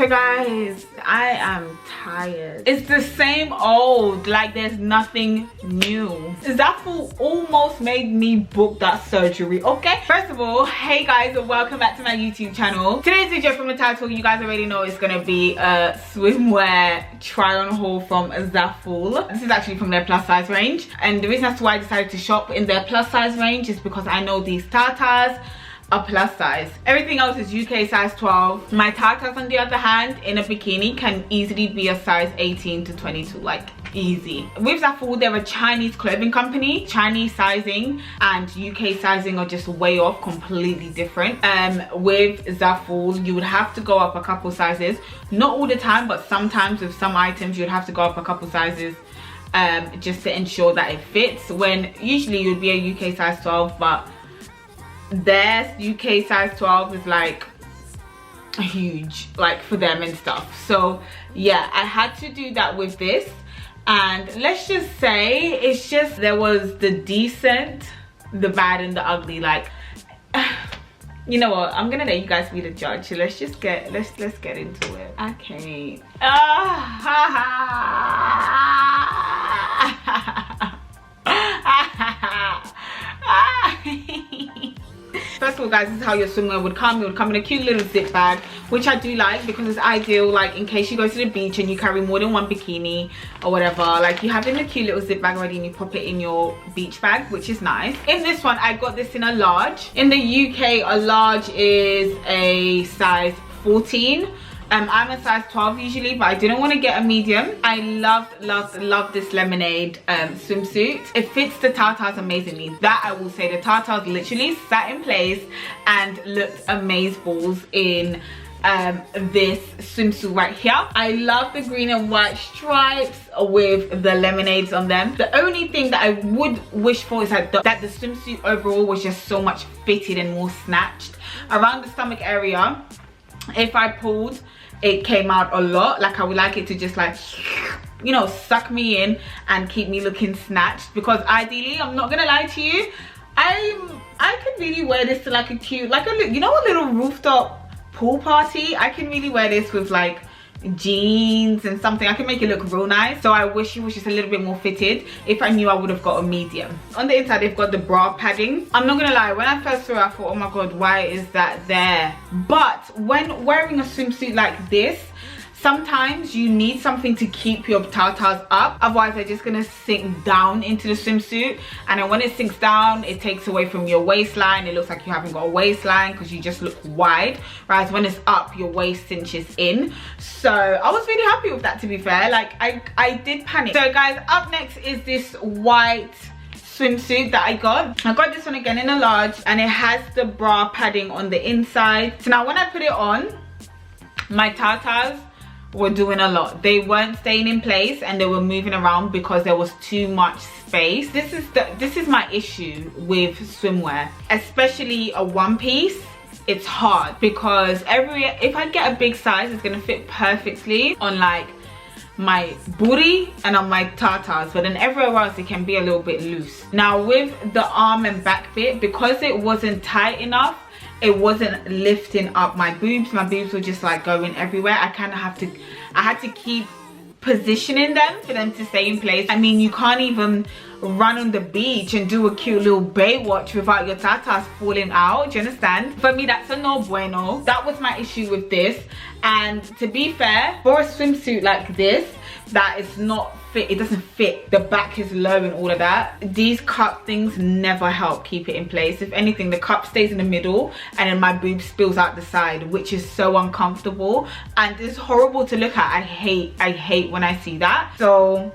So guys, I am tired. It's the same old, like there's nothing new. Zaful almost made me book that surgery, okay? First of all, hey guys, welcome back to my YouTube channel. Today's video, from the title, you guys already know it's gonna be a swimwear try on haul from Zaful. This is actually from their plus size range. And the reason as to why I decided to shop in their plus size range is because I know these tartars are plus size. Everything else is UK size 12. My tartars, on the other hand, in a bikini can easily be a size 18 to 22, like easy. With Zaful, they're a Chinese clothing company. Chinese sizing and UK sizing are just way off, completely different. With Zaful, you would have to go up a couple sizes. Not all the time, but sometimes with some items you would have to go up a couple sizes just to ensure that it fits, when usually you'd be a UK size 12, but their UK size 12 is like huge, like for them and stuff. So yeah, I had to do that with this. And let's just say it's just, there was the decent, the bad, and the ugly. Like, you know what, I'm gonna let you guys be the judge. So let's just get let's get into it. Okay. First of all, guys, this is how your swimwear would come. It would come in a cute little zip bag, which I do like because it's ideal, like in case you go to the beach and you carry more than one bikini or whatever, like you have it in a cute little zip bag already and you pop it in your beach bag, which is nice. In this one, I got this in a large. In the UK, a large is a size 14. I'm a size 12 usually, but I didn't want to get a medium. I loved this lemonade swimsuit. It fits the tartars amazingly. That I will say, the tartars literally sat in place and looked amazeballs in this swimsuit right here. I love the green and white stripes with the lemonades on them. The only thing that I would wish for is that the swimsuit overall was just so much fitted and more snatched. Around the stomach area, if I pulled, it came out a lot. Like I would like it to just like, you know, suck me in and keep me looking snatched, because ideally, I'm not gonna lie to you, I could really wear this to like a cute, like a, you know, a little rooftop pool party. I can really wear this with like jeans and something. I can make it look real nice. So I wish it was just a little bit more fitted. If I knew, I would have got a medium. On the inside, they've got the bra padding. I'm not gonna lie, when I first saw it, I thought, oh my god, why is that there? But when wearing a swimsuit like this, sometimes you need something to keep your tartars up, otherwise they're just gonna sink down into the swimsuit, and then when it sinks down, it takes away from your waistline. It looks like you haven't got a waistline because you just look wide, whereas when it's up, your waist cinches in. So I was really happy with that, to be fair. Like I did panic. So guys, up next is this white swimsuit that I got this one again in a large, and it has the bra padding on the inside. So now when I put it on, my tartars were doing a lot. They weren't staying in place and they were moving around because there was too much space. This is my issue with swimwear, especially a one piece. It's hard because if I get a big size, it's gonna fit perfectly on like my booty and on my tartars, but then everywhere else it can be a little bit loose. Now with the arm and back bit, because it wasn't tight enough, it wasn't lifting up my boobs. My boobs were just like going everywhere. I had to keep positioning them for them to stay in place. I mean, you can't even run on the beach and do a cute little Baywatch without your tatas falling out. Do you understand? For me, that's a no bueno. That was my issue with this. And to be fair, for a swimsuit like this, that is not fit, it doesn't fit, the back is low and all of that, these cup things never help keep it in place. If anything, the cup stays in the middle and then my boob spills out the side, which is so uncomfortable and it's horrible to look at. I hate when I see that. So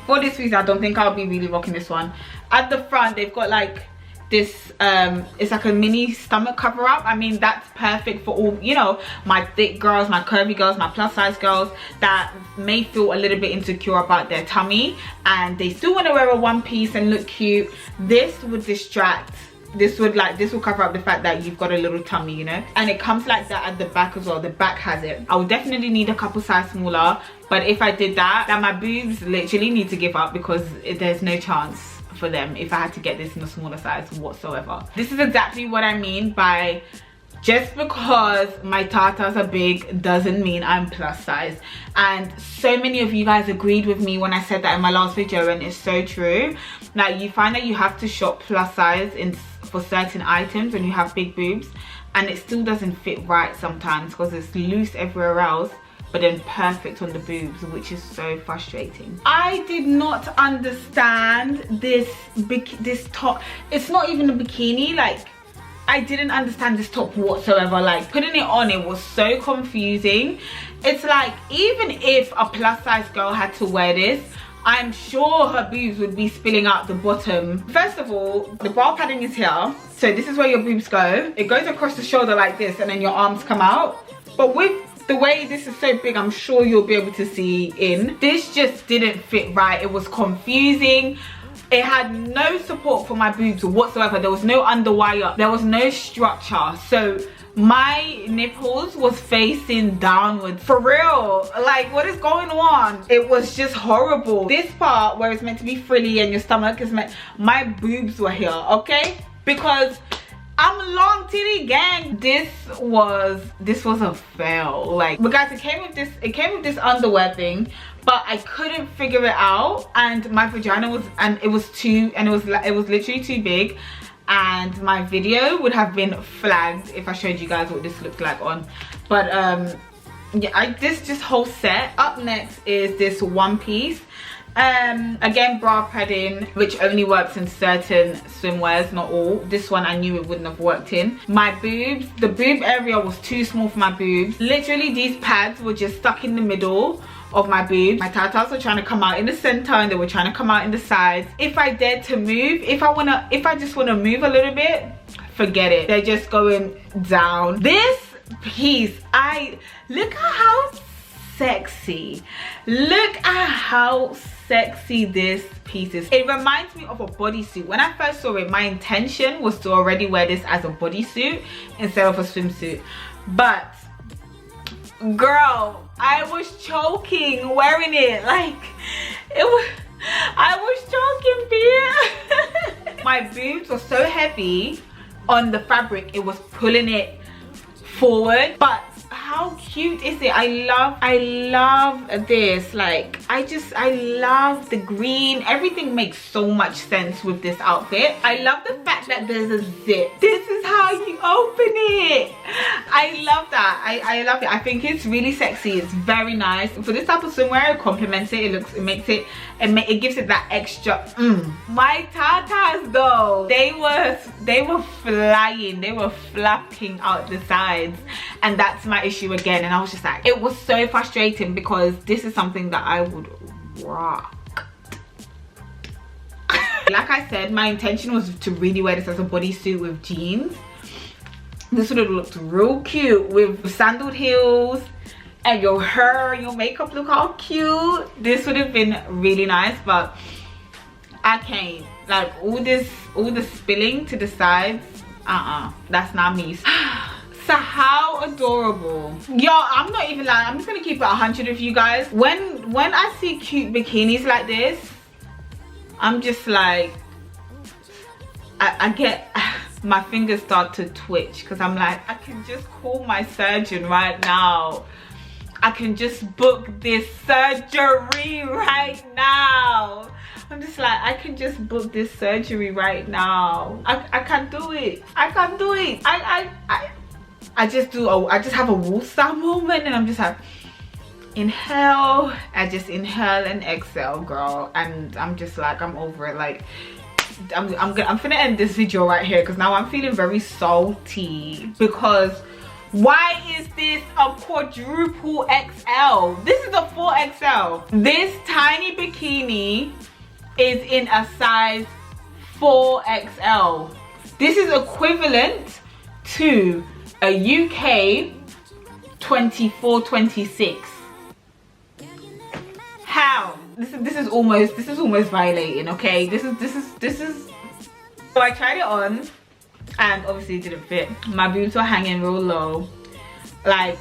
for this reason, I don't think I'll be really rocking this one. At the front, they've got like this it's like a mini stomach cover up. I mean, that's perfect for all, you know, my thick girls, my curvy girls, my plus size girls that may feel a little bit insecure about their tummy and they still want to wear a one piece and look cute. This would distract, this will cover up the fact that you've got a little tummy, you know, and it comes like that at the back as well. The back has it. I would definitely need a couple size smaller, but if I did that, then my boobs literally need to give up because there's no chance for them if I had to get this in a smaller size whatsoever. This is exactly what I mean by Just because my tatas are big doesn't mean I'm plus size. And so many of you guys agreed with me when I said that in my last video, and it's so true. Like, you find that you have to shop plus size for certain items when you have big boobs, and it still doesn't fit right sometimes because it's loose everywhere else but then perfect on the boobs, which is so frustrating. I did not understand this top. It's not even a bikini. Like, I didn't understand this top whatsoever. Like, putting it on, it was so confusing. It's like, even if a plus size girl had to wear this, I'm sure her boobs would be spilling out the bottom. First of all, the bra padding is here, so this is where your boobs go. It goes across the shoulder like this, and then your arms come out. But with the way this is so big, I'm sure you'll be able to see in. This just didn't fit right. It was confusing. It had no support for my boobs whatsoever. There was no underwire, there was no structure. So my nipples was facing downwards. For real, like, what is going on? It was just horrible. This part where it's meant to be frilly and your stomach is meant, my boobs were here, okay? Because I'm long titty gang. This was a fail. Like, but guys, it came with this underwear thing, but I couldn't figure it out, and my vagina was, and it was literally too big, and my video would have been flagged if I showed you guys what this looked like on. But yeah, this whole set. Up next is this one piece. Again, bra padding, which only works in certain swimwears, not all. This one I knew it wouldn't have worked in. My boobs, the boob area was too small for my boobs. Literally, these pads were just stuck in the middle of my boobs. My tatas were trying to come out in the center, and they were trying to come out in the sides. If I dared to move, if I just want to move a little bit, forget it. They're just going down. This piece, look at how sexy. Look at how sexy this piece is. It reminds me of a bodysuit. When I first saw it, my intention was to already wear this as a bodysuit instead of a swimsuit. But girl, I was choking wearing it. Like, I was choking, bitch. My boobs were so heavy on the fabric, it was pulling it forward. But how cute is it? I love this. Like, I love the green. Everything makes so much sense with this outfit. I love the fact that there's a zip. This is how you open it. I love that. I love it. I think it's really sexy. It's very nice for this type of swimwear. It complements it. It gives it that extra. My tatas though, they were flying. They were flapping out the sides, and that's my issue again. And I was just like, it was so frustrating because this is something that I would rock. Like I said, my intention was to really wear this as a bodysuit with jeans. This would have looked real cute with sandaled heels, and your hair, your makeup, look how cute. This would have been really nice, but I can't. Like, all the spilling to the sides, that's not me. So how adorable. Yo, I'm not even lying. I'm just gonna keep it 100 with you guys. When I see cute bikinis like this, I'm just like, I get, my fingers start to twitch because I'm like, I can just call my surgeon right now. I can just book this surgery right now. I'm just like, I can just book this surgery right now. I can't do it. I can't do it. I just have a woosah moment, and I'm just like, inhale. I just inhale and exhale, girl, and I'm just like, I'm over it. Like, I'm finna end this video right here because now I'm feeling very salty. Because why is this a quadruple XL? This is a 4XL. This tiny bikini is in a size 4XL. This is equivalent to a UK 24-26. How? This is almost violating, okay? This is so I tried it on, and obviously it didn't fit. My boobs were hanging real low. Like,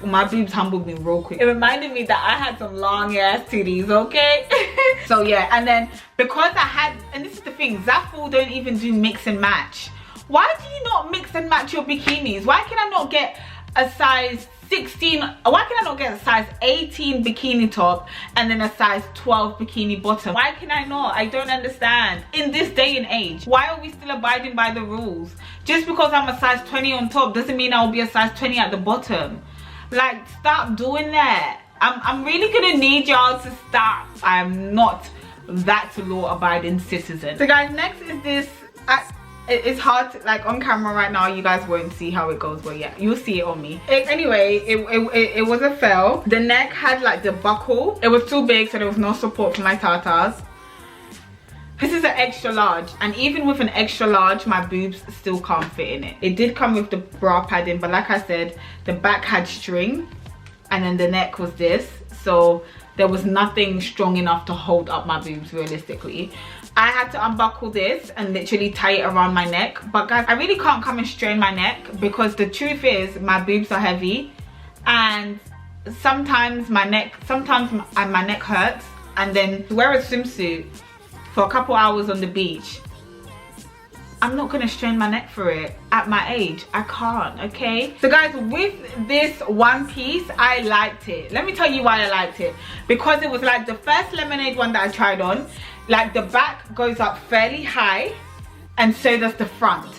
my boobs humbled me real quick. It reminded me that I had some long ass titties, okay? So yeah, and then because I had, and this is the thing, Zaful don't even do mix and match Why do you not mix and match your bikinis? Why can I not get a size 16? Why can I not get a size 18 bikini top and then a size 12 bikini bottom? Why can I not? I don't understand. In this day and age, why are we still abiding by the rules? Just because I'm a size 20 on top doesn't mean I'll be a size 20 at the bottom. Like, stop doing that. I'm really gonna need y'all to stop. I'm not that law-abiding citizen. So guys, next is this. It's hard to, like, on camera right now you guys won't see how it goes, but yeah, you'll see it on me. Anyway, it was a fail. The neck had like the buckle. It was too big, so there was no support for my tatas. This is an extra large, and even with an extra large, my boobs still can't fit in it. It did come with the bra padding, but like I said, the back had string and then the neck was this, so there was nothing strong enough to hold up my boobs realistically. I had to unbuckle this and literally tie it around my neck. But guys, I really can't come and strain my neck, because the truth is my boobs are heavy, and sometimes my neck hurts, and then to wear a swimsuit for a couple hours on the beach, I'm not gonna strain my neck for it at my age. I can't, okay? So guys, with this one piece, I liked it. Let me tell you why I liked it. Because it was like the first lemonade one that I tried on. Like, the back goes up fairly high, and so does the front.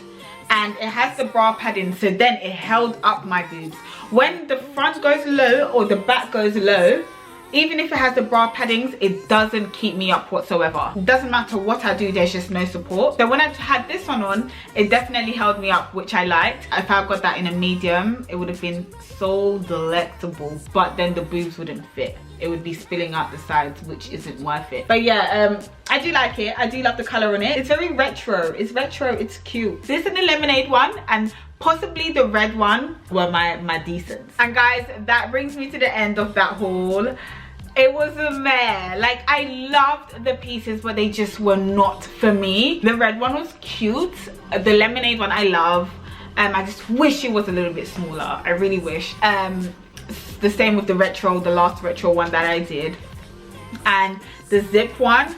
And it has the bra padding, so then it held up my boobs. When the front goes low or the back goes low, even if it has the bra paddings, it doesn't keep me up whatsoever. It doesn't matter what I do, there's just no support. So when I had this one on, it definitely held me up, which I liked. If I got that in a medium, it would have been so delectable, but then the boobs wouldn't fit. It would be spilling out the sides, which isn't worth it. But yeah, I do like it. I do love the color on it. It's very retro. It's retro, it's cute. This and the lemonade one, and possibly the red one, were my decents. And guys, that brings me to the end of that haul. It was a meh. Like, I loved the pieces, but they just were not for me. The red one was cute. The lemonade one I love. I just wish it was a little bit smaller. I really wish. The same with the retro, the last retro one that I did. And the zip one,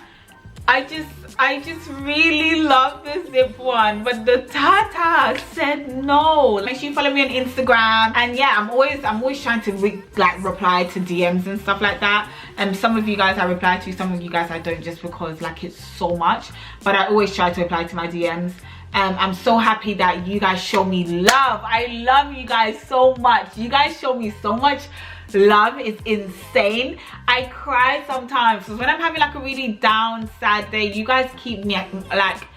I just really love the zip one, but the Tata said no. Make sure you follow me on Instagram, and yeah, I'm always trying to reply to DMs and stuff like that. And some of you guys I reply to, some of you guys I don't, just because like it's so much. But I always try to reply to my DMs. I'm so happy that you guys show me love. I love you guys so much. You guys show me so much love. It's insane. I cry sometimes because when I'm having like a really down, sad day, you guys keep me like,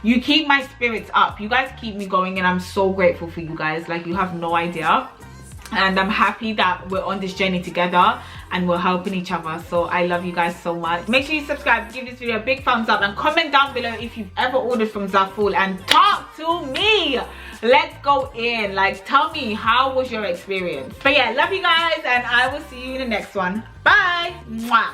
you keep my spirits up. You guys keep me going, and I'm so grateful for you guys. Like, you have no idea. And I'm happy that we're on this journey together and we're helping each other. So I love you guys so much. Make sure you subscribe, give this video a big thumbs up, and comment down below if you've ever ordered from Zaful, and talk to me. Let's go in. Like, tell me, how was your experience? But yeah, love you guys, and I will see you in the next one. Bye. Mwah.